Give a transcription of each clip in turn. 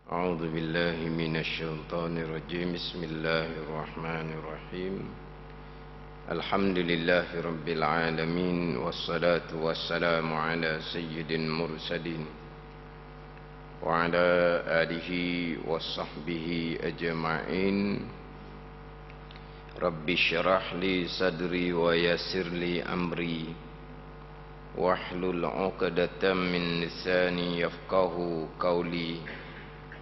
أعوذ بالله من الشيطان الرجيم بسم الله الرحمن الرحيم الحمد لله رب العالمين والصلاة والسلام على سيد المرسلين وعلى آله وصحبه أجمعين رب اشرح لي صدري ويسر لي أمري واحلل عقدة من لساني يفقه قولي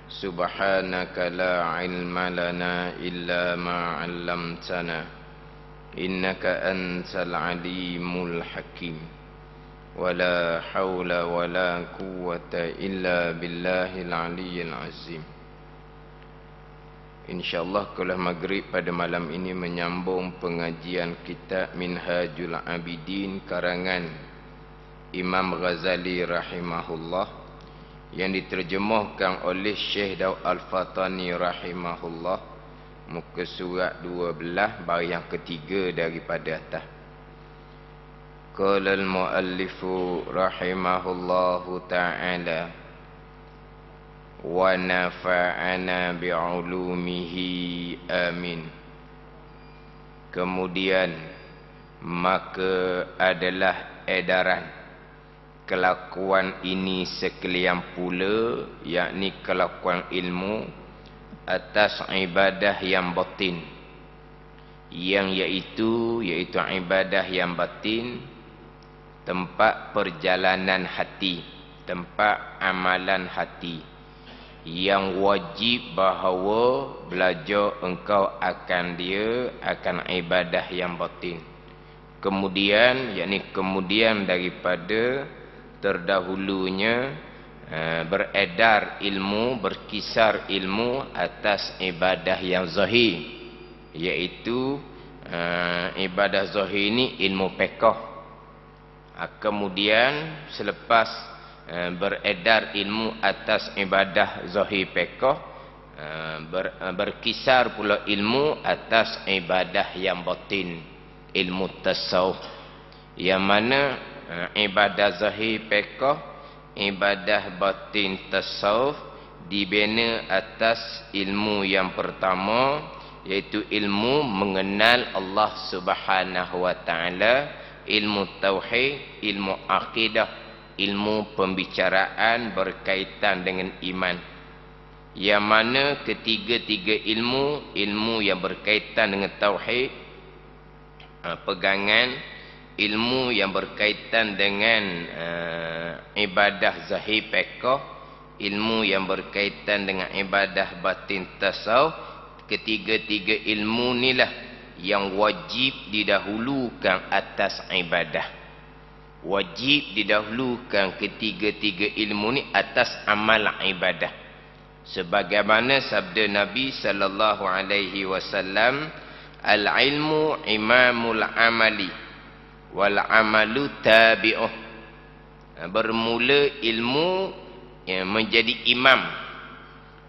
سبحانك لا علم لنا إلا ما علمتنا إنك أنت العليم الحكيم ولا حول ولا قوة إلا بالله العلي العظيم. InsyaAllah kuliah maghrib pada malam ini menyambung pengajian kitab Minhajul Abidin karangan Imam Ghazali rahimahullah yang diterjemahkan oleh Syekh Daud Al-Fatani rahimahullah, muka surat 12 baris yang ketiga daripada atas. Qala al-muallifu rahimahullahu ta'ala wa nafa'ana bi'ulumihi amin. Kemudian maka adalah edaran kelakuan ini sekalian pula, yakni kelakuan ilmu atas ibadah yang batin, yang iaitu ibadah yang batin, tempat perjalanan hati, tempat amalan hati, yang wajib bahawa belajar engkau akan dia, akan ibadah yang batin. Kemudian, yakni kemudian daripada terdahulunya beredar ilmu, berkisar ilmu atas ibadah yang zahir, iaitu ibadah zahir ini ilmu fiqh. Kemudian selepas beredar ilmu atas ibadah zahir fiqh, berkisar pula ilmu atas ibadah yang batin, ilmu tasawuf, yang mana ibadah zahir fiqh, ibadah batin tasawuf dibina atas ilmu yang pertama, iaitu ilmu mengenal Allah Subhanahu wa taala, ilmu tauhid, ilmu akidah, ilmu pembicaraan berkaitan dengan iman. Yang mana ketiga-tiga ilmu yang berkaitan dengan tauhid, pegangan, ilmu yang berkaitan dengan ibadah zahir fiqh, ilmu yang berkaitan dengan ibadah batin tasawuf, ketiga-tiga ilmu inilah yang wajib didahulukan atas ibadah. Wajib didahulukan ketiga-tiga ilmu ni atas amal ibadah. Sebagaimana sabda Nabi sallallahu alaihi wasallam, al-ilmu imamul amali wal amalu tabi'uh. Bermula ilmu menjadi imam,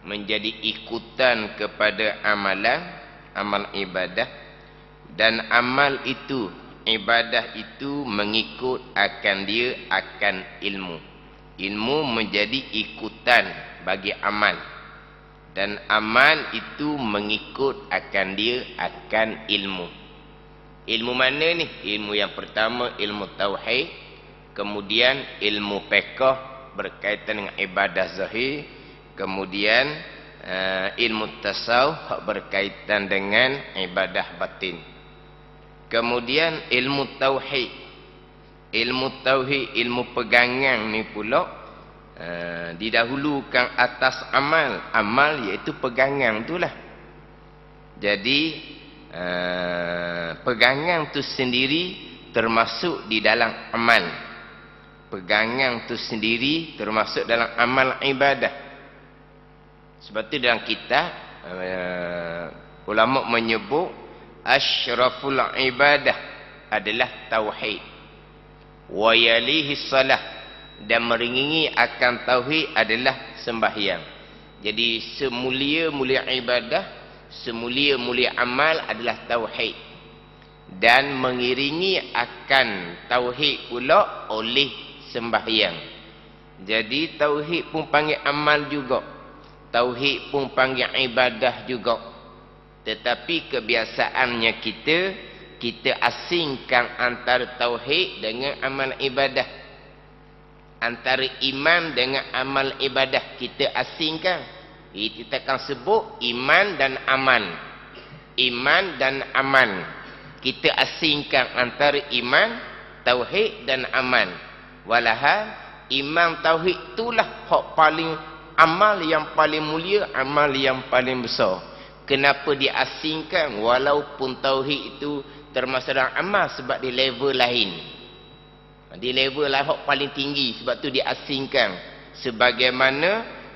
menjadi ikutan kepada amalan, amal ibadah, dan amal itu, ibadah itu mengikut akan dia, akan ilmu. Ilmu menjadi ikutan bagi amal, dan amal itu mengikut akan dia, akan ilmu. Ilmu mana ni? Ilmu yang pertama ilmu tauhid, kemudian ilmu fiqh berkaitan dengan ibadah zahir, kemudian ilmu tasawuf berkaitan dengan ibadah batin. Kemudian ilmu tauhid, ilmu pegangan ni pula didahulukan atas amal. Amal iaitu pegangan itulah. Jadi pegangan tu sendiri termasuk di dalam amal. Pegangan tu sendiri termasuk dalam amal ibadah. Sebab tu dalam kitab ulama menyebut asyraful ibadah adalah tauhid, wa yalihi salah, dan meringingi akan tauhid adalah sembahyang. Jadi semulia-mulia ibadah, semulia-mulia amal adalah tauhid, dan mengiringi akan tauhid pula oleh sembahyang. Jadi tauhid pun panggil amal juga. tauhid pun panggil ibadah juga. Tetapi kebiasaannya kita asingkan antara tauhid dengan amal ibadah. Antara iman dengan amal ibadah kita asingkan. Kita akan sebut iman dan aman. Iman dan aman. Kita asingkan antara iman, tauhid dan aman. Walahal iman tauhid itulah hak paling, amal yang paling mulia, amal yang paling besar. Kenapa diasingkan? Walaupun tauhid itu termasuk dalam amal sebab di level lain. Di level lain hak paling tinggi, sebab tu diasingkan. Sebagaimana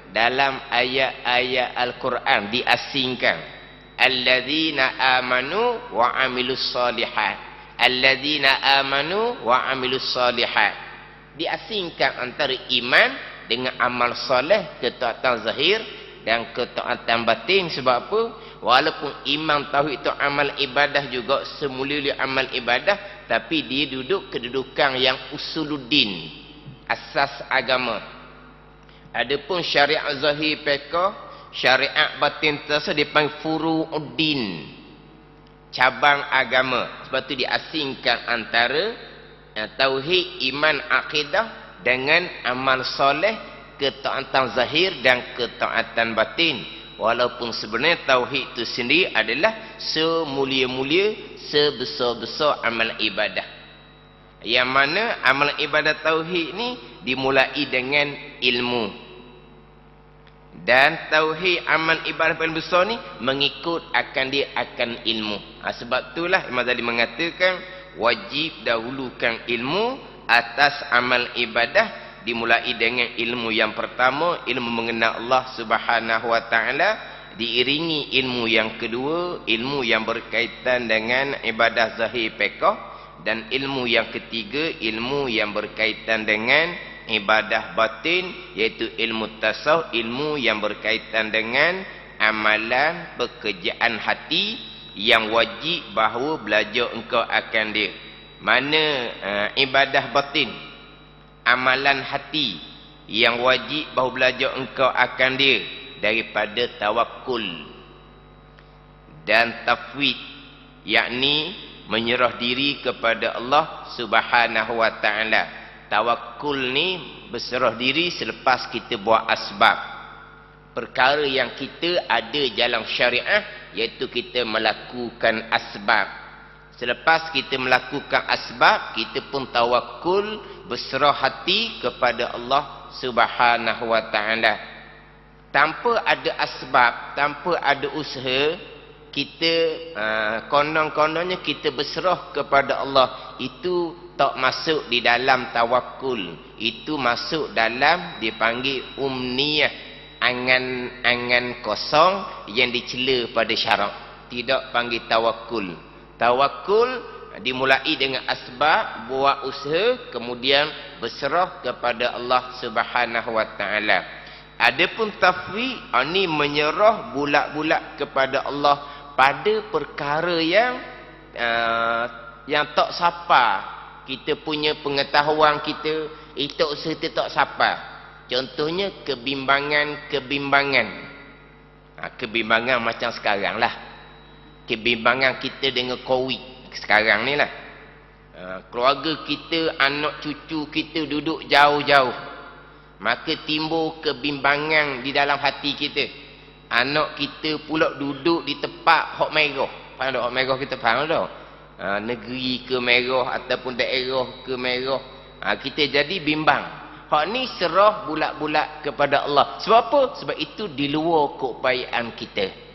dalam ayat-ayat Al-Quran diasingkan. Alladzina amanu wa amilus solihat. Alladzina amanu wa amilus solihat. Diasingkan antara iman dengan amal soleh, ketaatan zahir dan ketaatan batin. Sebab apa? Walaupun iman tauhid itu amal ibadah juga, semulia amal ibadah, tapi dia duduk kedudukan yang usuluddin, asas agama. Adapun syariat zahir fiqh, syariat batin tersebut dipanggil furu'uddin, cabang agama. Sebab tu diasingkan antara tauhid, iman, akidah dengan amal soleh, ketaatan zahir dan ketaatan batin. Walaupun sebenarnya tauhid itu sendiri adalah semulia-mulia, sebesar-besar amal ibadah. Yang mana amal ibadah tauhid ni dimulai dengan ilmu. Dan tauhid amal ibadah paling besar ni mengikut akan dia akan ilmu. Sebab itulah Imam Ghazali mengatakan wajib dahulukan ilmu atas amal ibadah. Dimulai dengan ilmu yang pertama, ilmu mengenal Allah Subhanahu wa taala, diiringi ilmu yang kedua, ilmu yang berkaitan dengan ibadah zahir fiqh, dan ilmu yang ketiga, ilmu yang berkaitan dengan ibadah batin, iaitu ilmu tasawuf, ilmu yang berkaitan dengan amalan pekerjaan hati yang wajib bahawa belajar engkau akan dia. Mana ibadah batin, amalan hati yang wajib bahawa belajar engkau akan dia, daripada tawakul dan tafwid, yakni menyerah diri kepada Allah Subhanahu wa taala. Tawakul ni berserah diri selepas kita buat asbab. Perkara yang kita ada dalam syariah, iaitu kita melakukan asbab. Selepas kita melakukan asbab, kita pun tawakul, berserah hati kepada Allah Subhanahu wa taala. Tanpa ada asbab, tanpa ada usaha, kita konon-kononnya kita berserah kepada Allah, itu tak masuk di dalam tawakul. Itu masuk dalam dipanggil umniyah, angan-angan kosong yang dicela pada syarak. Tidak panggil tawakul. Tawakul dimulai dengan asbab, buat usaha, kemudian berserah kepada Allah Subhanahu wa taala. Adapun tafwid, ini menyerah bulat-bulat kepada Allah pada perkara yang tak sapa. Kita punya pengetahuan kita, itu usaha itu tak sapa. Contohnya kebimbangan. Kebimbangan macam sekarang lah. Kebimbangan kita dengan COVID sekarang ni lah. Keluarga kita, anak cucu kita duduk jauh-jauh, maka timbul kebimbangan di dalam hati kita. Anak kita pula duduk di tempat hak merah. Faham tak hak merah kita? Faham tak? Negeri ke merah ataupun daerah ke merah. Kita jadi bimbang. Hak ni serah bulat-bulat kepada Allah. Sebab apa? Sebab itu di luar keupayaan kita.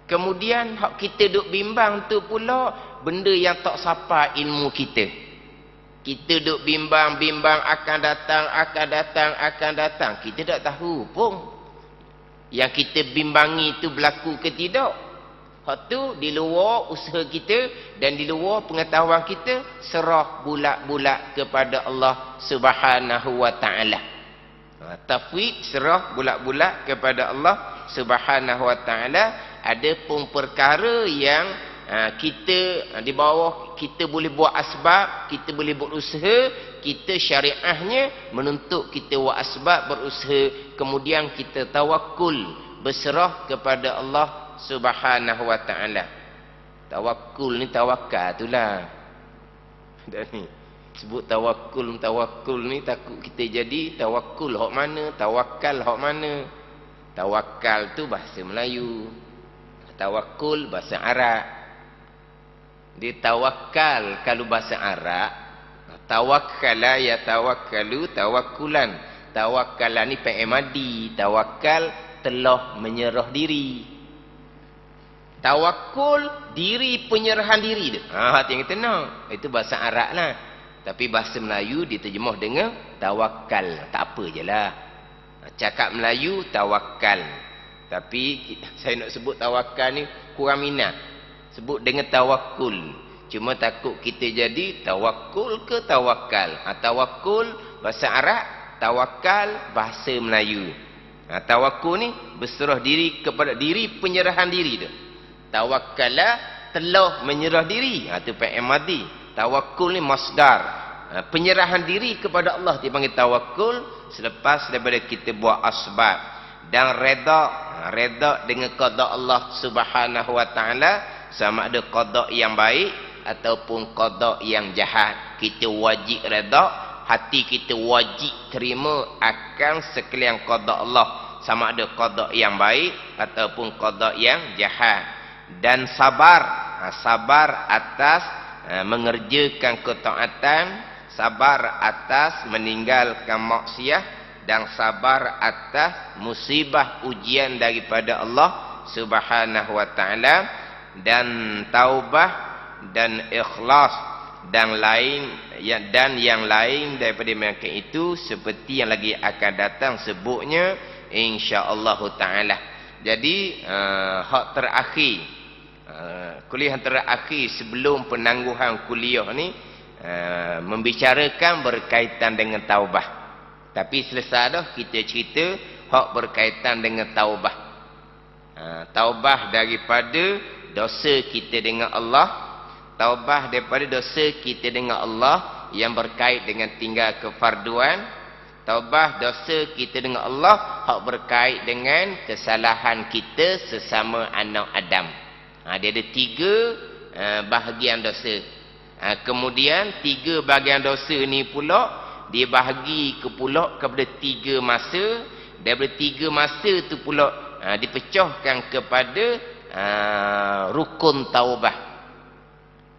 Kemudian hak kita duk bimbang tu pula benda yang tak sapa ilmu kita. Kita duk bimbang akan datang. Kita tak tahu pun yang kita bimbangi itu berlaku ke tidak. Hak tu di luar usaha kita dan di luar pengetahuan kita, serah bulat-bulat kepada Allah Subhanahu wa taala. Tafwid, serah bulat-bulat kepada Allah Subhanahu wa taala. Ada pun perkara yang kita di bawah kita boleh buat asbab, kita boleh buat usaha, kita syariahnya menuntut kita wa asbab, berusaha, kemudian kita tawakul, berserah kepada Allah Subhanahu wa taala. Tawakul ni tawakal itulah. Dan ni sebut tawakul ni takut kita jadi tawakul hok mana, tawakal hok mana. Tawakal tu bahasa Melayu, tawakul bahasa Arab. Dia tawakal kalau bahasa Arab, tawakkala ya tawakkalu tawakulan. Tawakkala ni fi'il madi, tawakal telah menyerah diri. Tawakul diri, penyerahan diri tu. Hati yang tenang. Itu bahasa Arab lah. Tapi bahasa Melayu diterjemah dengan tawakal. Tak apa je lah. Cakap Melayu tawakal. Tapi saya nak sebut tawakal ni kurang minat. Sebut dengan tawakul. Cuma takut kita jadi tawakul ke tawakal. Tawakul bahasa Arab, tawakal bahasa Melayu. Tawakul ni berserah diri kepada diri, penyerahan diri tu. Tawakkala telah menyerah diri. Itu fi'il madhi. Tawakul ni masdar. Penyerahan diri kepada Allah dipanggil tawakul selepas daripada kita buat asbab. Dan reda dengan qada Allah Subhanahu wa taala, sama ada qada yang baik ataupun qada yang jahat. Kita wajib reda, hati kita wajib terima akan sekalian qada Allah, sama ada qada yang baik ataupun qada yang jahat. Dan sabar, sabar atas mengerjakan ketaatan, sabar atas meninggalkan maksiat, dan sabar atas musibah ujian daripada Allah Subhanahu wa taala, dan taubah dan ikhlas dan yang lain daripada mereka itu, seperti yang lagi akan datang sebutnya insya-Allah taala. Jadi hak terakhir, kuliah terakhir sebelum penangguhan kuliah ni membicarakan berkaitan dengan taubah. Tapi selesai dah kita cerita hak berkaitan dengan taubah. Taubah daripada dosa kita dengan Allah, taubah daripada dosa kita dengan Allah yang berkait dengan tinggal kefarduan, taubah dosa kita dengan Allah hak berkait dengan kesalahan kita sesama anak Adam. Dia ada 3 bahagian dosa. Kemudian 3 bahagian dosa ni pula dia bahagi kepada 3 masa. Daripada 3 masa tu pula dipecahkan kepada rukun taubah.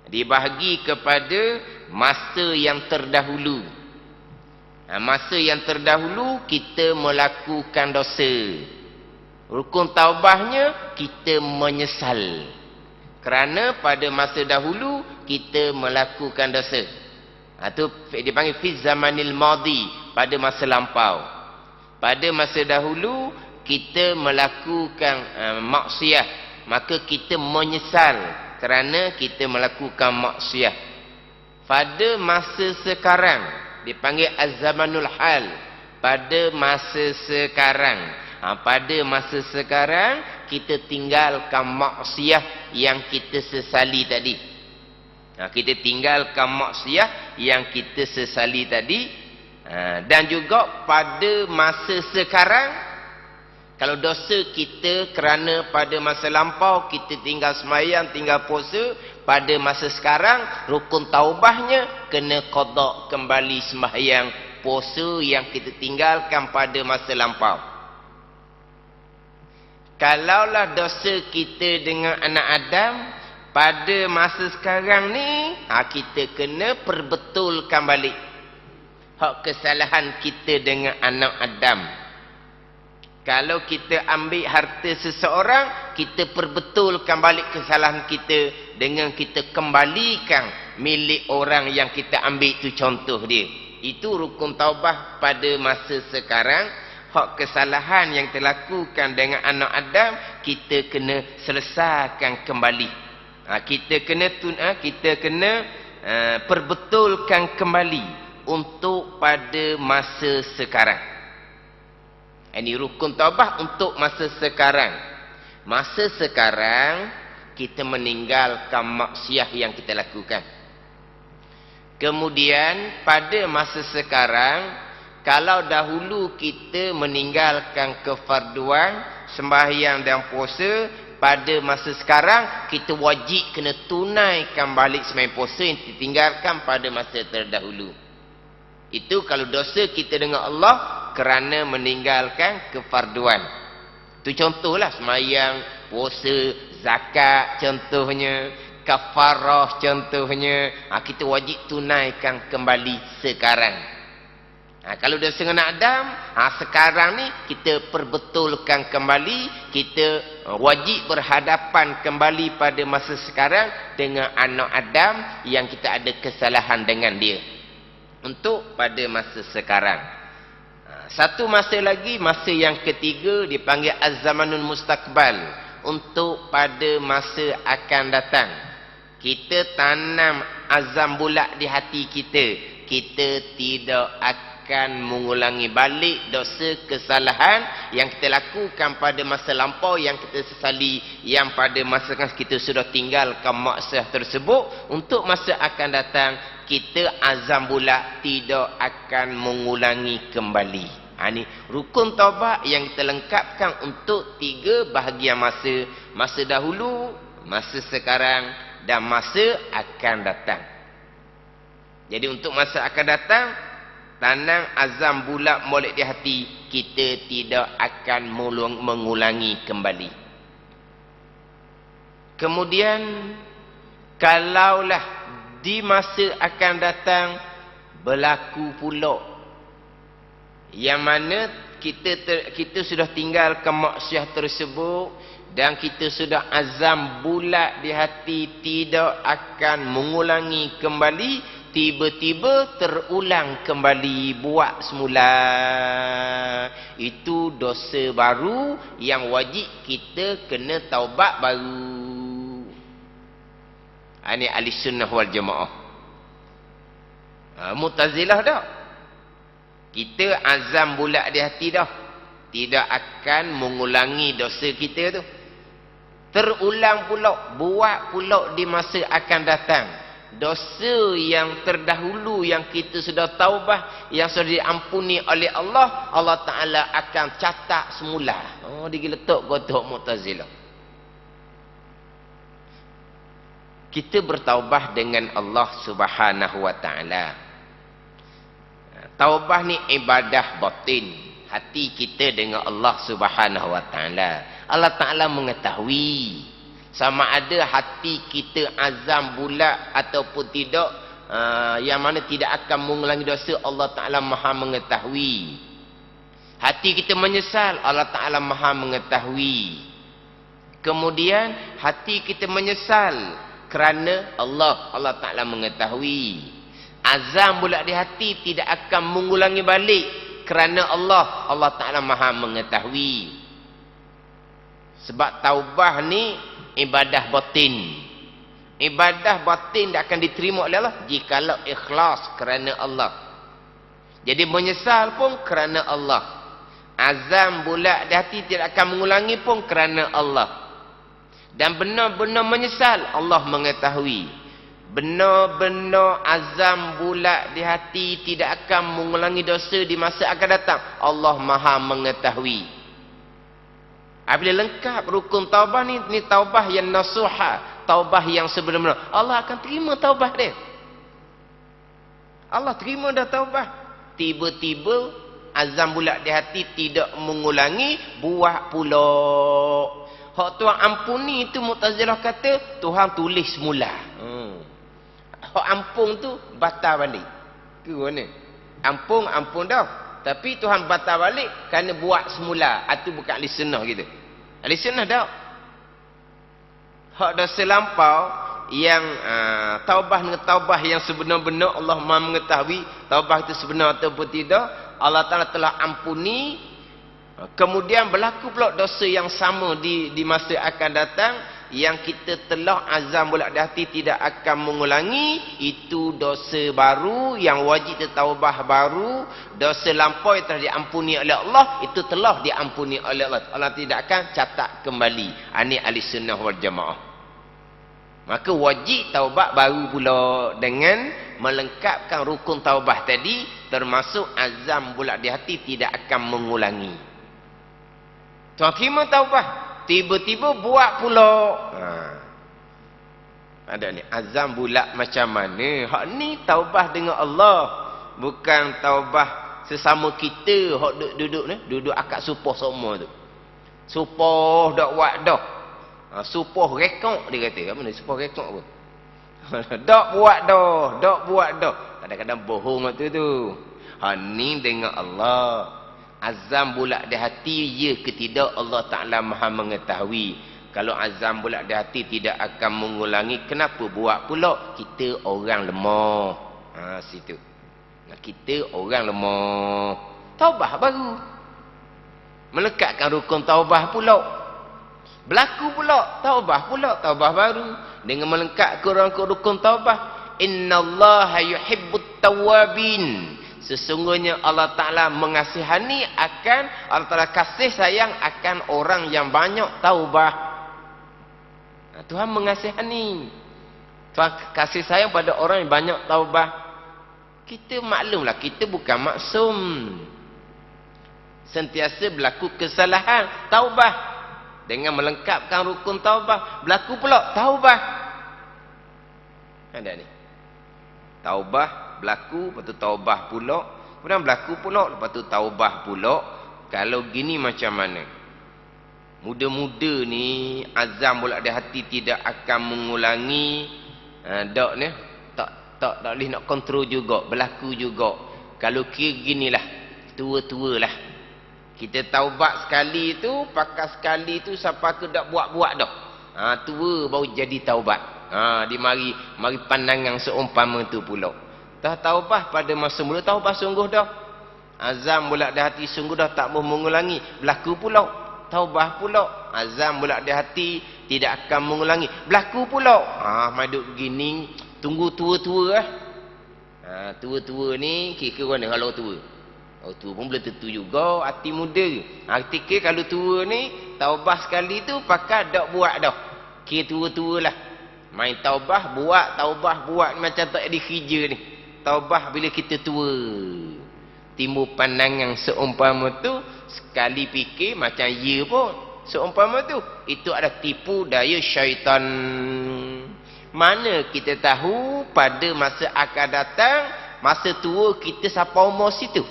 Dibahagi kepada masa yang terdahulu. Masa yang terdahulu kita melakukan dosa. Rukun taubahnya kita menyesal. Kerana pada masa dahulu kita melakukan dosa. Itu dipanggil fi zamanil madi, pada masa lampau. Pada masa dahulu kita melakukan maksiat, maka kita menyesal kerana kita melakukan maksiat. Pada masa sekarang dipanggil az-zamanul hal, pada masa sekarang. Pada masa sekarang kita tinggalkan maksiat yang kita sesali tadi. Kita tinggalkan maksiat yang kita sesali tadi. Dan juga pada masa sekarang, kalau dosa kita kerana pada masa lampau kita tinggal sembahyang, tinggal puasa, pada masa sekarang rukun taubahnya kena qada kembali sembahyang, puasa yang kita tinggalkan pada masa lampau. Kalaulah dosa kita dengan anak Adam pada masa sekarang ni, kita kena perbetulkan balik hak kesalahan kita dengan anak Adam. Kalau kita ambil harta seseorang, kita perbetulkan balik kesalahan kita dengan kita kembalikan milik orang yang kita ambil tu, contoh dia. Itu rukun taubah pada masa sekarang. Hak kesalahan yang terlakukan dengan anak Adam kita kena selesaikan kembali. Kita kena perbetulkan kembali untuk pada masa sekarang. Ini rukun taubah untuk masa sekarang. Masa sekarang kita meninggalkan maksiat yang kita lakukan. Kemudian pada masa sekarang, kalau dahulu kita meninggalkan kefarduan sembahyang dan puasa, pada masa sekarang kita wajib kena tunaikan balik sembahyang puasa yang ditinggalkan pada masa terdahulu. Itu kalau dosa kita dengan Allah kerana meninggalkan kefarduan. Itu contohlah sembahyang, puasa, zakat contohnya, kafarah contohnya. Kita wajib tunaikan kembali sekarang. Kalau dosa dengan Adam, sekarang ni kita perbetulkan kembali, kita wajib berhadapan kembali pada masa sekarang dengan anak Adam yang kita ada kesalahan dengan dia. Untuk pada masa sekarang. Satu masa lagi, masa yang ketiga dipanggil az-zamanul mustaqbal. Untuk pada masa akan datang. Kita tanam azam bulat di hati kita. Kita tidak akan mengulangi balik dosa kesalahan yang kita lakukan pada masa lampau, yang kita sesali, yang pada masa kita sudah tinggalkan maksiat tersebut. Untuk masa akan datang, kita azam bulat tidak akan mengulangi kembali. Ini rukun taubat yang kita lengkapkan untuk 3 bahagian masa. Masa dahulu, masa sekarang dan masa akan datang. Jadi untuk masa akan datang, tanam azam bulat molek di hati, kita tidak akan mengulangi kembali. Kemudian, kalaulah di masa akan datang berlaku pula yang mana kita sudah tinggalkan maksiat tersebut dan kita sudah azam bulat di hati tidak akan mengulangi kembali, tiba-tiba terulang kembali buat semula. Itu dosa baru yang wajib kita kena taubat baru. Ini ahli sunnah wal jamaah. Mu'tazilah dah. Kita azam bulat di hati dah, tidak akan mengulangi dosa kita tu. Terulang pula, buat pula di masa akan datang. Dosa yang terdahulu yang kita sudah taubah, yang sudah diampuni oleh Allah, Allah Ta'ala akan catat semula. Dia letak kotak Mu'tazilah. Kita bertaubah dengan Allah Subhanahu wa Ta'ala. Taubah ni ibadah batin, hati kita dengan Allah Subhanahu wa Ta'ala. Allah Ta'ala mengetahui sama ada hati kita azam bulat ataupun tidak, yang mana tidak akan mengulangi dosa, Allah Ta'ala maha mengetahui. Hati kita menyesal, Allah Ta'ala maha mengetahui. Kemudian hati kita menyesal kerana Allah Ta'ala mengetahui. Azam bulat di hati tidak akan mengulangi balik kerana Allah Ta'ala maha mengetahui. Sebab taubah ni ibadah batin. Ibadah batin tak akan diterima oleh Allah jikalau ikhlas kerana Allah. Jadi menyesal pun kerana Allah. Azam bulat di hati tidak akan mengulangi pun kerana Allah. Dan benar-benar menyesal, Allah mengetahui. Benar-benar azam bulat di hati tidak akan mengulangi dosa di masa akan datang, Allah maha mengetahui. Apabila lengkap rukun taubah ni taubah yang nasuha, taubah yang sebenar-benar, Allah akan terima taubah dia. Allah terima dah taubah. Tiba-tiba azam bulat di hati tidak mengulangi, buat pula. Hak Tuhan ampuni itu Mu'tazilah kata Tuhan tulis semula. Hak ampun tu batal balik. Ke mana? Ampun dah. Tapi Tuhan batal balik kerana buat semula. Itu bukan ahli sunnah kita. Ahli sunnah dah. Hak dosa lampau yang taubah dengan taubah yang sebenar-benar Allah Maha mengetahui taubah itu sebenar ataupun tidak, Allah Ta'ala telah ampuni. Kemudian berlaku pula dosa yang sama di masa akan datang, yang kita telah azam bulat di hati tidak akan mengulangi. Itu dosa baru yang wajib taubah baru. Dosa lampau yang telah diampuni oleh Allah, itu telah diampuni oleh Allah. Allah tidak akan catat kembali. Ini ahli sunnah wal jamaah. Maka wajib taubat baru pula dengan melengkapkan rukun taubat tadi, termasuk azam bulat di hati tidak akan mengulangi. Tuan terima taubat, tiba-tiba buat pula. Ada ni azam bulat macam mana? Hak ni taubat dengan Allah, bukan taubat sesama kita. Hak duduk ni, duduk akak supoh semua tu. Supoh dak buat dah. Supoh rekod dia kata. Apa ni supoh rekod apa? Dak buat dah. Kadang-kadang bohong waktu tu. Ni dengan Allah. Azam bulat di hati ya ke tidak, Allah Ta'ala Maha mengetahui. Kalau azam bulat di hati tidak akan mengulangi, kenapa buat pula? Kita orang lemah. Situ. Kita orang lemah. Taubah baru. Melekatkan rukun taubah pula. Berlaku pula taubah baru dengan melengkapkan rukun taubah. Innallaha yuhibbut tawwabin. Sesungguhnya Allah Ta'ala mengasihani akan, Allah Ta'ala kasih sayang akan orang yang banyak taubah. Tuhan mengasihani, Tuhan kasih sayang pada orang yang banyak taubah. Kita maklumlah, kita bukan maksum, sentiasa berlaku kesalahan. Taubah dengan melengkapkan rukun taubah, berlaku pula taubah. Ada ni taubah berlaku, lepas tu taubah pula, kemudian berlaku pula, lepas tu taubah pula. Kalau gini macam mana? Muda-muda ni azam bulat di hati tidak akan mengulangi. Dak ni tak boleh nak kontrol juga, berlaku juga. Kalau kira ginilah, tua-tua lah, kita taubat sekali tu, pakai sekali tu sampai ke dak buat-buat dah. Tua baru jadi taubat. Dia mari pandangan seumpama tu pula. Dah taubah pada masa mula, taubah sungguh dah. Azam bulat di hati sungguh dah tak mau mengulangi, berlaku pula taubah pula. Azam bulat di hati tidak akan mengulangi, berlaku pula. Maduk begini, tunggu tua-tua lah. Tua-tua ni kira-kira mana kalau tua? Oh, tua pun boleh tentu juga, hati muda. Ketika kalau tua ni taubah sekali tu pakai dak buat dah. Kira tua-tua lah. Main taubah buat macam tak ada kerja ni. Taubah bila kita tua, timbul pandangan seumpama tu, sekali fikir macam ya pun seumpama tu, itu adalah tipu daya syaitan. Mana kita tahu pada masa akan datang, masa tua kita siapa umur situ?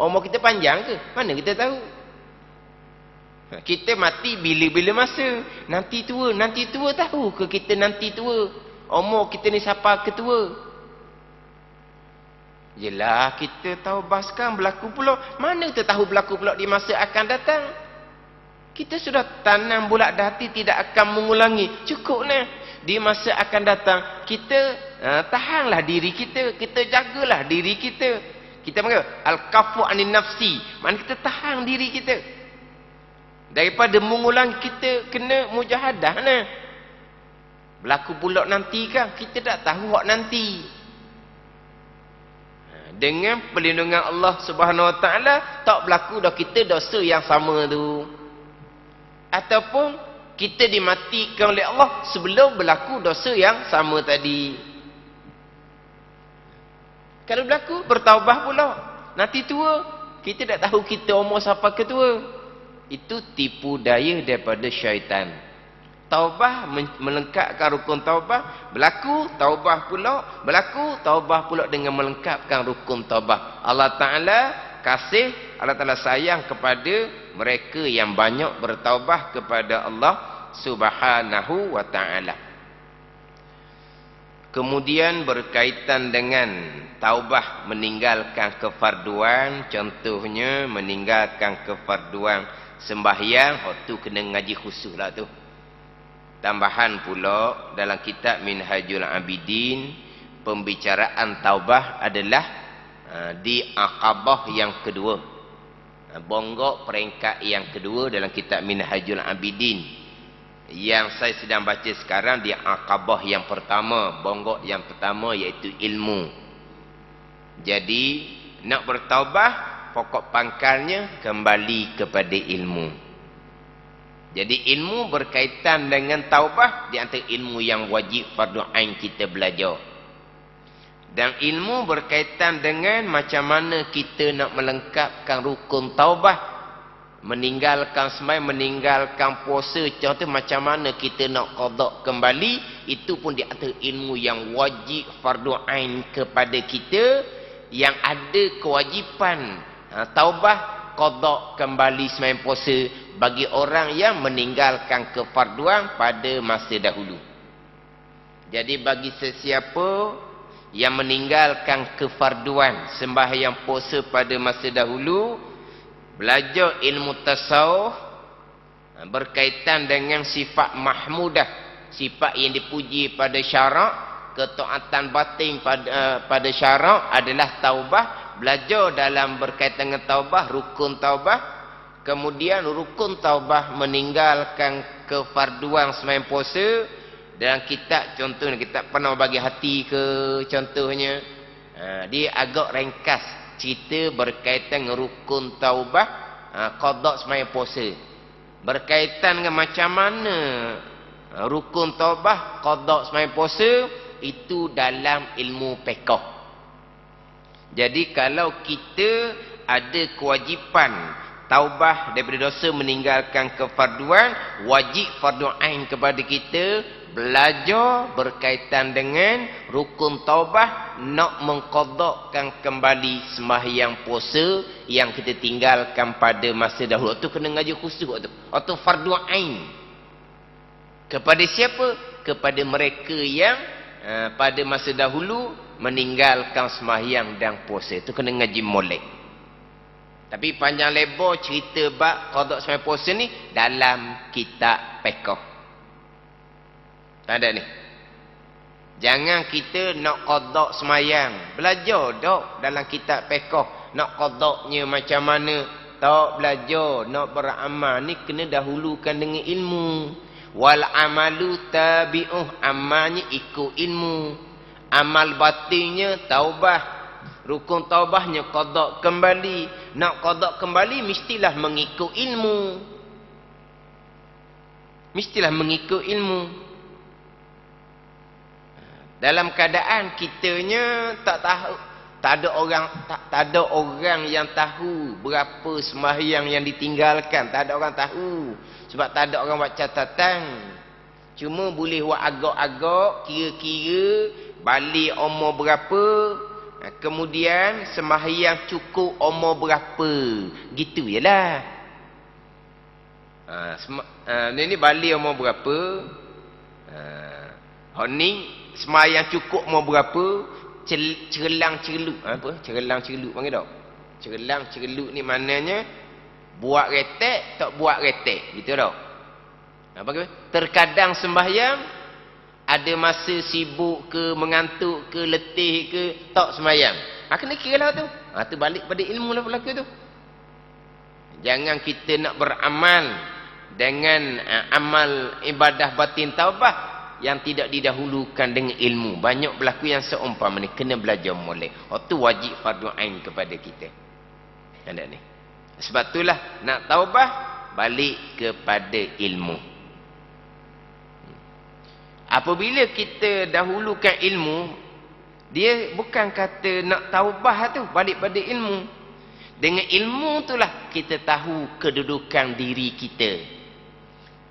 Umur kita panjang ke? Mana kita tahu? Kita mati bila-bila masa. Nanti tua tahu ke kita nanti tua? Umur kita ni siapa ketua? Yelah, kita taubahkan berlaku pula. Mana kita tahu berlaku pula di masa akan datang? Kita sudah tanam bulat di hati tidak akan mengulangi. Cukup lah. Di masa akan datang, kita tahanlah diri kita. Kita jagalah diri kita. Kita panggil al-kafu anin nafsi. Mana kita tahan diri kita. Daripada mengulang, kita kena mujahadah nah. Berlaku pula nanti kan? Kita tak tahu hak nanti. Dengan perlindungan Allah Subhanahu Wa Taala tak berlaku dah kita dosa yang sama tu. Ataupun kita dimatikan oleh Allah sebelum berlaku dosa yang sama tadi. Kalau berlaku bertaubah pula. Nanti tua, kita tak tahu kita umur siapa ketua. Itu tipu daya daripada syaitan. Taubah melengkapkan rukun taubah, berlaku taubah pula, berlaku taubah pula dengan melengkapkan rukun taubah. Allah Ta'ala kasih, Allah Ta'ala sayang kepada mereka yang banyak bertaubah kepada Allah Subhanahu Wa Ta'ala. Kemudian berkaitan dengan taubah meninggalkan kefarduan, contohnya meninggalkan kefarduan sembahyang, waktu kena ngaji khusus lah tu. Tambahan pula dalam kitab Minhajul Abidin, pembicaraan taubah adalah di Aqabah yang kedua. Bonggok peringkat yang kedua dalam kitab Minhajul Abidin. Yang saya sedang baca sekarang di Aqabah yang pertama, bonggok yang pertama iaitu ilmu. Jadi nak bertaubah, pokok pangkalnya kembali kepada ilmu. Jadi ilmu berkaitan dengan taubah di antara ilmu yang wajib fardu ain kita belajar. Dan ilmu berkaitan dengan macam mana kita nak melengkapkan rukun taubah, meninggalkan sembahyang, meninggalkan puasa, contoh macam mana kita nak qada kembali, itu pun di antara ilmu yang wajib fardu ain kepada kita, yang ada kewajipan taubah, qada kembali sembahyang puasa bagi orang yang meninggalkan kefarduan pada masa dahulu. Jadi bagi sesiapa yang meninggalkan kefarduan sembahyang puasa pada masa dahulu, belajar ilmu tasawuf berkaitan dengan sifat mahmudah, sifat yang dipuji pada syarak, ketaatan batin pada syarak adalah taubah. Belajar dalam berkaitan dengan taubah, rukun taubah. Kemudian rukun taubah meninggalkan kefarduan sembahyang puasa. Dalam kitab, contohnya kitab pernah bagi hati ke, contohnya dia agak ringkas cerita berkaitan dengan rukun taubah, qada sembahyang puasa, berkaitan dengan macam mana rukun taubah, qada sembahyang puasa itu dalam ilmu fiqh. Jadi kalau kita ada kewajipan taubah daripada dosa, meninggalkan kefarduan, wajib fardu ain kepada kita belajar berkaitan dengan rukun taubah, nak mengqadakkan kembali sembahyang puasa yang kita tinggalkan pada masa dahulu. Itu kena ngaji khusus tu. Atau fardu ain. Kepada siapa? Kepada mereka yang pada masa dahulu meninggalkan sembahyang dan puasa. Itu kena ngaji molek. Tapi panjang lebar cerita bab qada sembahyang puasa ni dalam kitab fiqh. Tak ada ni. Jangan kita nak qada sembahyang, belajar dok dalam kitab fiqh. Nak qadanya macam mana? Tak belajar, nak beramal ni kena dahulukan dengan ilmu. Wal amalu tabi'uh, amalnya ikut ilmu. Amal batinnya taubah, rukun taubahnya qada kembali. Nak qada kembali mestilah mengikut ilmu. Mestilah mengikut ilmu. Dalam keadaan kitanya tak tahu, tak ada orang yang tahu berapa sembahyang yang ditinggalkan, tak ada orang tahu. Sebab tak ada orang buat catatan. Cuma boleh buat agak-agak, kira-kira balik umur berapa, kemudian sembahyang cukup umur berapa. Gitu jelah. Ini balik umur berapa. Ni sembahyang cukup umur berapa. Cerelang cereluk. Apa? Cerelang cereluk panggil tak? Cerelang cereluk ni maknanya buat retek, tak buat retek. Gitu tak? Apa? Terkadang sembahyang ada masa sibuk ke, mengantuk ke, letih ke, tak sembahyang. Kena kira lah tu. Tu balik pada ilmu lah berlaku tu. Jangan kita nak beramal dengan amal ibadah batin taubah yang tidak didahulukan dengan ilmu. Banyak berlaku yang seumpama ni. Kena belajar molek. Itu wajib fardu ain kepada kita. Ada ni. Sebab itulah nak taubah, balik kepada ilmu. Apabila kita dahulukan ilmu, dia bukan kata nak taubah tu, balik pada ilmu. Dengan ilmu itulah kita tahu kedudukan diri kita.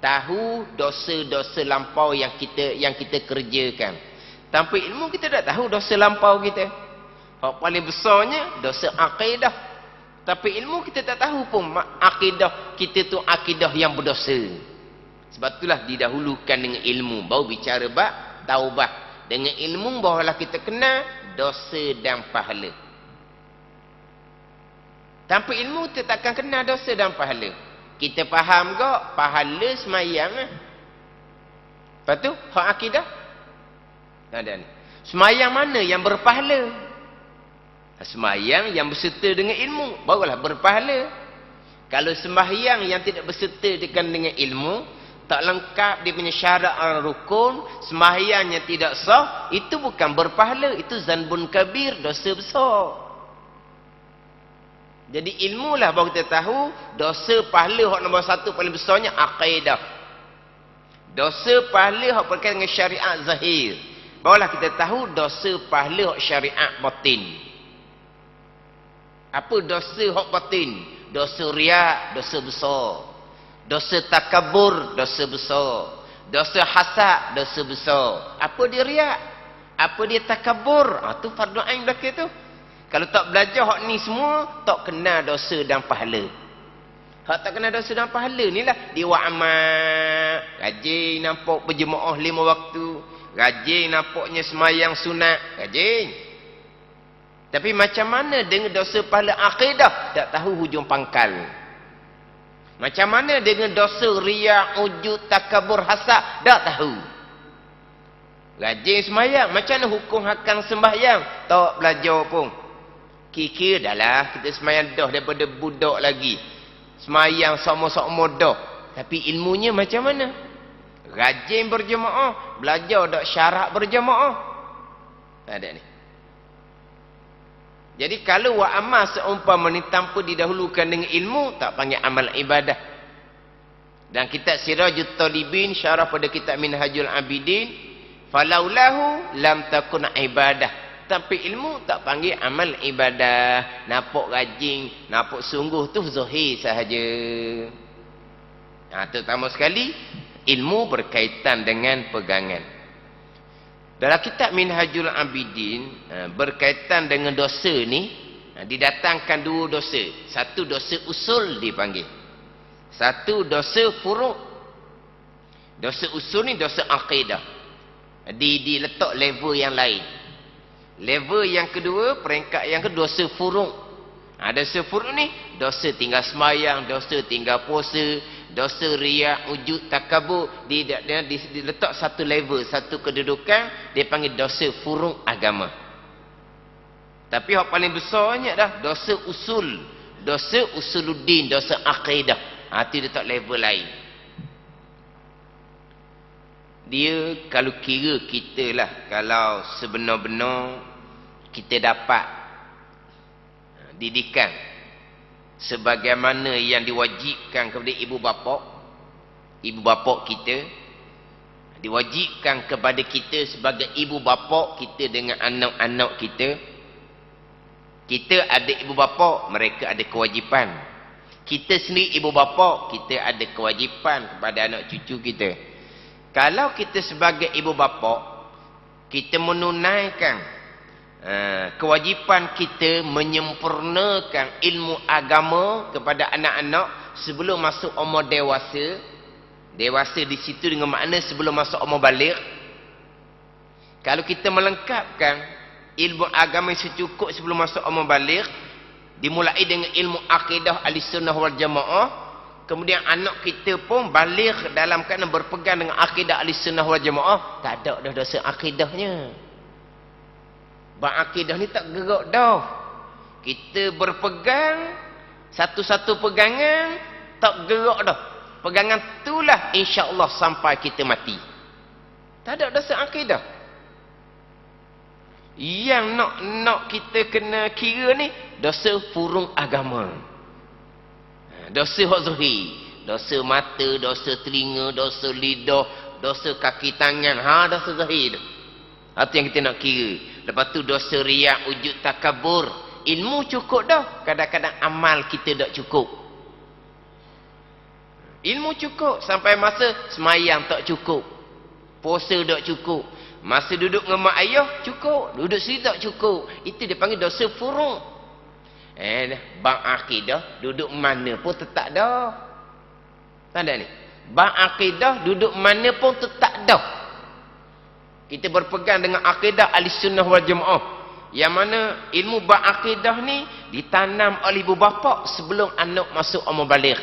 Tahu dosa-dosa lampau yang kita kerjakan. Tanpa ilmu kita tak tahu dosa lampau kita. Yang paling besarnya dosa akidah. Tapi ilmu kita tak tahu pun akidah kita tu akidah yang berdosa. Sebab itulah didahulukan dengan ilmu. Baru bicara bab taubah. Dengan ilmu barulah kita kenal dosa dan pahala. Tanpa ilmu kita takkan kenal dosa dan pahala. Kita faham ke pahala semayang. Lepas tu hak akidah. Dan semayang mana yang berpahala? Sembahyang yang berserta dengan ilmu barulah berpahala. Kalau sembahyang yang tidak berserta dengan ilmu, tak lengkap dia punya syarat rukun, sembahyang yang tidak sah, itu bukan berpahala, itu zanbun kabir, dosa besar. Jadi ilmu lah baru kita tahu dosa pahala hak nombor satu paling besarnya akidah. Dosa pahala hak berkaitan dengan syariat zahir. Barulah kita tahu dosa pahala hak syariat batin. Apa dosa hak batin? Dosa riak, dosa besar. Dosa takabur, dosa besar. Dosa hasad, dosa besar. Apa dia riak? Apa dia takabur? Tu fardu ain belaka tu. Kalau tak belajar hak ni semua, tak kena dosa dan pahala. Hak tak kena dosa dan pahala ni lah dia buat amal. Rajin nampak berjemaah 5 waktu. Rajin nampaknya semayang sunat. Rajin. Tapi macam mana dengan dosa pahala akidah? Tak tahu hujung pangkal. Macam mana dengan dosa riya, ujud, takabur, hasad? Tak tahu. Rajin semayang. Macam mana hukum hakang sembahyang? Tak belajar pun. Kira dah lah kita semayang dah daripada budak lagi. Semayang sama-sama dah. Tapi ilmunya macam mana? Rajin berjemaah. Belajar tak syarat berjemaah. Tak ada ni. Jadi kalau buat amal seumpama ni tanpa didahulukan dengan ilmu, tak panggil amal ibadah. Dan kitab Sirajut Talibin, syarah pada kitab Minhajul Abidin, falaulahu lam takun ibadah. Tapi ilmu tak panggil amal ibadah. Nampak rajin, nampak sungguh tu zahir sahaja. Terutama sekali, ilmu berkaitan dengan pegangan. Dalam kitab Minhajul Abidin, berkaitan dengan dosa ni, didatangkan 2 dosa. Satu dosa usul dipanggil. Satu dosa furu'. Dosa usul ni dosa akidah. Diletak level yang lain. Level yang kedua, peringkat yang kedua, dosa furu'. Dosa furu' ni, dosa tinggal semayang, dosa tinggal puasa, dosa riak, ujud, takabur. Dia diletak satu level, satu kedudukan, dia panggil dosa furu' agama. Tapi yang paling besarnya dah dosa usul. Dosa usuluddin, dosa akidah. Itu dia letak level lain. Dia kalau kira kita lah, kalau sebenar-benar kita dapat didikan sebagaimana yang diwajibkan kepada ibu bapa kita, diwajibkan kepada kita sebagai ibu bapa kita dengan anak-anak kita. Kita ada ibu bapa, mereka ada kewajipan. Kita sendiri ibu bapa, kita ada kewajipan kepada anak cucu kita. Kalau kita sebagai ibu bapa, kita menunaikan kewajipan kita menyempurnakan ilmu agama kepada anak-anak sebelum masuk umur dewasa. Dewasa di situ dengan makna sebelum masuk umur baligh. Kalau kita melengkapkan ilmu agama yang secukup sebelum masuk umur baligh, dimulai dengan ilmu akidah Ahlussunnah wal Jamaah, kemudian anak kita pun baligh dalam keadaan berpegang dengan akidah Ahlussunnah wal Jamaah, tak ada dah dosa akidahnya. Bab akidah ni tak gerak dah. Kita berpegang satu-satu pegangan, tak gerak dah. Pegangan itulah insya-Allah sampai kita mati. Tak ada dosa akidah. Yang nak kita kena kira ni dosa furung agama. Dosa hak zahir, dosa mata, dosa telinga, dosa lidah, dosa kaki tangan, dosa zahir. Itu yang kita nak kira. Lepas tu dosa riak, ujud, takabur. Ilmu cukup dah. Kadang-kadang amal kita tak cukup. Ilmu cukup. Sampai masa semayang tak cukup. Puasa tak cukup. Masa duduk dengan mak ayah cukup. Duduk sini tak cukup. Itu dia panggil dosa furu'. Bang akidah duduk mana pun tetap dah. Tak ada ni. Bang akidah duduk mana pun tetap dah. Kita berpegang dengan akidah Ahlussunnah wal Jamaah. Yang mana ilmu bab akidah ni ditanam oleh ibu bapa sebelum anak masuk umur baligh.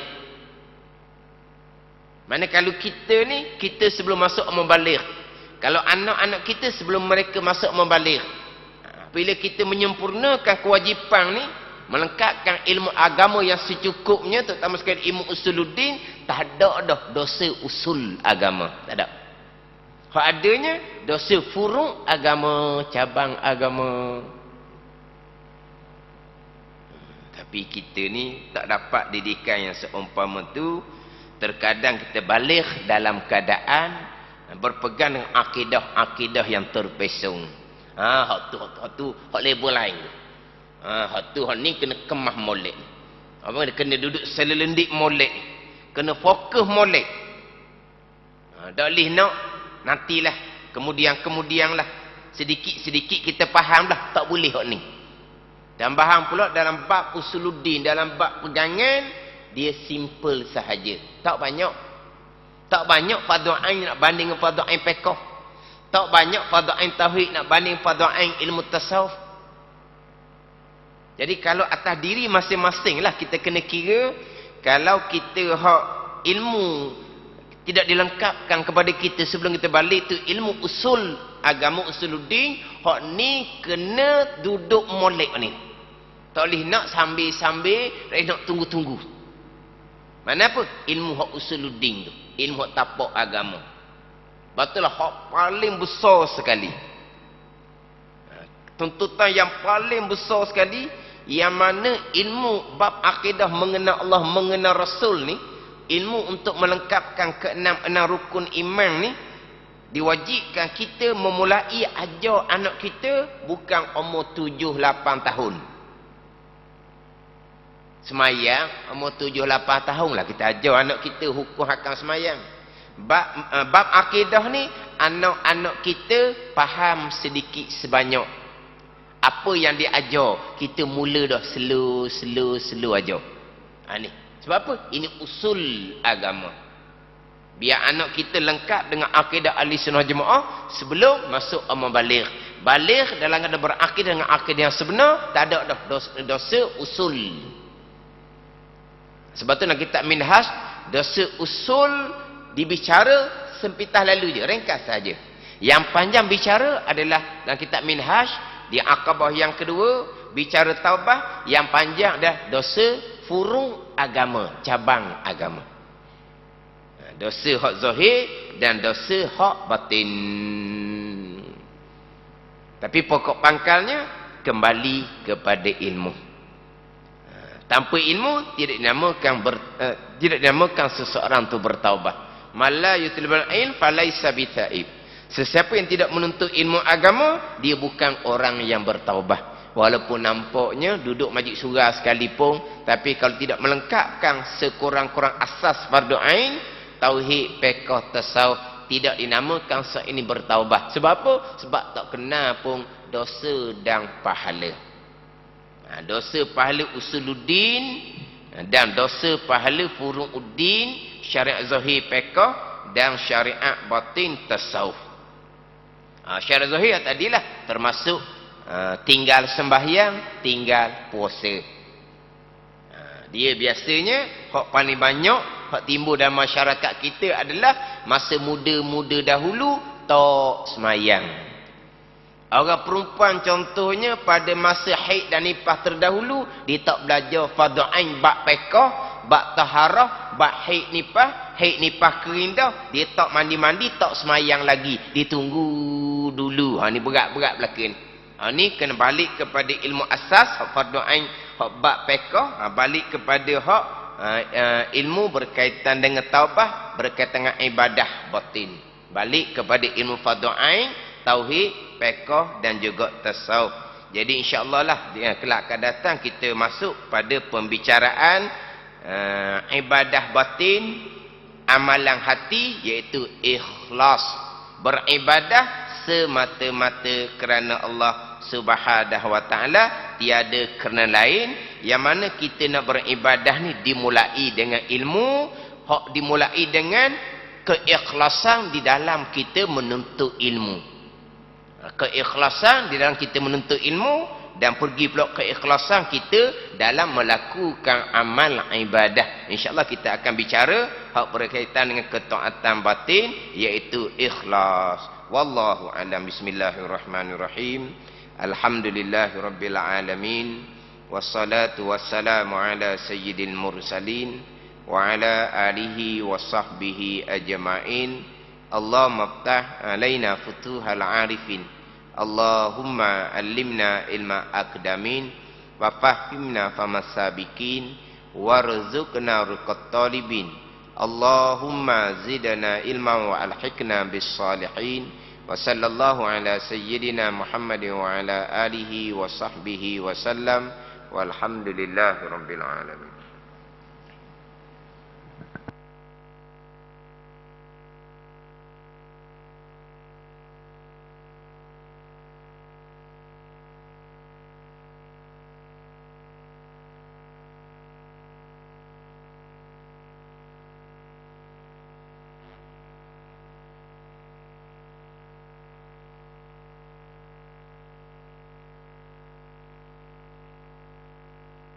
Mana kalau kita ni, kita sebelum masuk umur baligh. Kalau anak-anak kita sebelum mereka masuk umur baligh. Bila kita menyempurnakan kewajipan ni, melengkapkan ilmu agama yang secukupnya, terutama sekali ilmu usuluddin, tak ada dah dosa usul agama. Tak ada. Hak adanya dosa furu' agama, cabang agama. Tapi Tapi kita ni tak dapat didikan yang seumpama tu. Terkadang kita balik dalam keadaan berpegang dengan akidah-akidah yang terpesong. Hak tu hak level lain. Hak tu hak ni kena kemah molek. Apa kena duduk selelendik molek. Kena fokus molek. Tak boleh nak nantilah kemudian lah. Sedikit-sedikit kita faham lah. Tak boleh hak ni. Dan bahan pula dalam bab usuluddin, dalam bab pegangan, dia simple sahaja. Tak banyak. Tak banyak fardu ain nak banding dengan fardu ain fiqh. Tak banyak fardu ain tauhid nak banding fardu ain ilmu tasawuf. Jadi kalau atas diri masing-masing lah kita kena kira. Kalau kita hak ilmu tidak dilengkapkan kepada kita sebelum kita balik tu ilmu usul agama usuluddin, hak ni kena duduk molek ni. Tak boleh nak sambil-sambil nak tunggu-tunggu. Mana apa? Ilmu hak usuluddin tu. Ilmu hak tapak agama. Betullah hak paling besar sekali. Tuntutan yang paling besar sekali, yang mana ilmu bab akidah mengenal Allah, mengenal Rasul ni, ilmu untuk melengkapkan keenam rukun iman ni, diwajibkan kita memulai ajar anak kita bukan umur 7-8 tahun. Semayang umur 7-8 tahun lah kita ajar anak kita hukum hakam semayang. Bab akidah ni anak-anak kita faham sedikit sebanyak. Apa yang dia ajar kita mula dah slow ajar. Ni sebab apa? Ini usul agama. Biar anak kita lengkap dengan akidah ahli sunnah jemaah sebelum masuk umur baligh. Baligh dalam ada berakidah dengan akidah yang sebenar, tak ada dah dosa usul. Sebab tu nak kitab Minhaj, dosa usul dibicara sempitah lalu je, ringkas saja. Yang panjang bicara adalah dalam kitab Minhaj, di akabah yang kedua bicara taubah, yang panjang dah dosa furu' agama, cabang agama. Dosa hak zahir dan dosa hak batin. Tapi pokok pangkalnya kembali kepada ilmu. Tanpa ilmu tidak dinamakan seseorang itu bertaubat. Mala yutlibul ilm falaisa bitaib. Sesiapa yang tidak menuntut ilmu agama, dia bukan orang yang bertaubat. Walaupun nampaknya duduk majlis surah sekalipun, tapi kalau tidak melengkapkan sekurang-kurang asas fardu ain, tauhid, fiqh, tasawuf, tidak dinamakan seorang ini bertaubat. Sebab apa? Sebab tak kena pun dosa dan pahala. Dosa pahala usuluddin dan dosa pahala furu'uddin, syariat zahir fiqh dan syariat batin tasawuf. Syariat zahir tadilah termasuk tinggal sembahyang, tinggal puasa. Dia biasanya hak paling banyak hak timbul dalam masyarakat kita adalah masa muda-muda dahulu tak semayang. Orang perempuan contohnya pada masa haid dan nifas terdahulu, dia tak belajar fardu ain bab fiqh, bab taharah, bab haid nifas kering dah, dia tak mandi-mandi, tak semayang lagi, ditunggu dulu. Ni berat-berat belaka ni. Ni kena balik kepada ilmu asas hak fardu ain, hak bab fiqh, balik kepada hak ilmu berkaitan dengan taubah, berkaitan dengan ibadah batin. Balik kepada ilmu fardu ain, tauhid, fiqh dan juga tasawuf. Jadi insya-Allah lah kelak akan datang kita masuk pada pembicaraan ibadah batin, amalan hati, iaitu ikhlas. Beribadah semata-mata kerana Allah Subhanahu wa taala, tiada kerana lain. Yang mana kita nak beribadah ni dimulai dengan ilmu, hak dimulai dengan keikhlasan di dalam kita menuntut ilmu. Keikhlasan di dalam kita menuntut ilmu, dan pergi pula keikhlasan kita dalam melakukan amal ibadah. InsyaAllah kita akan bicara hak berkaitan dengan ketaatan batin, iaitu ikhlas. Wallahu a'lam. Bismillahirrahmanirrahim. Alhamdulillahirabbil alamin. Wassalatu wassalamu ala sayyidil mursalin wa ala alihi wa sahbihi ajma'in. Allahumma ftah alaina futuhal arifin. Allahumma allimna ilma aqdamin. wa fahimna famas sabiqin warzuqna ruqat talibin. Allahumma zidna ilman wa alhiqna bis salihin. Wa sallallahu ala sayyidina Muhammadin wa ala alihi wa sahbihi wa sallam. Walhamdulillahi rabbil alamin.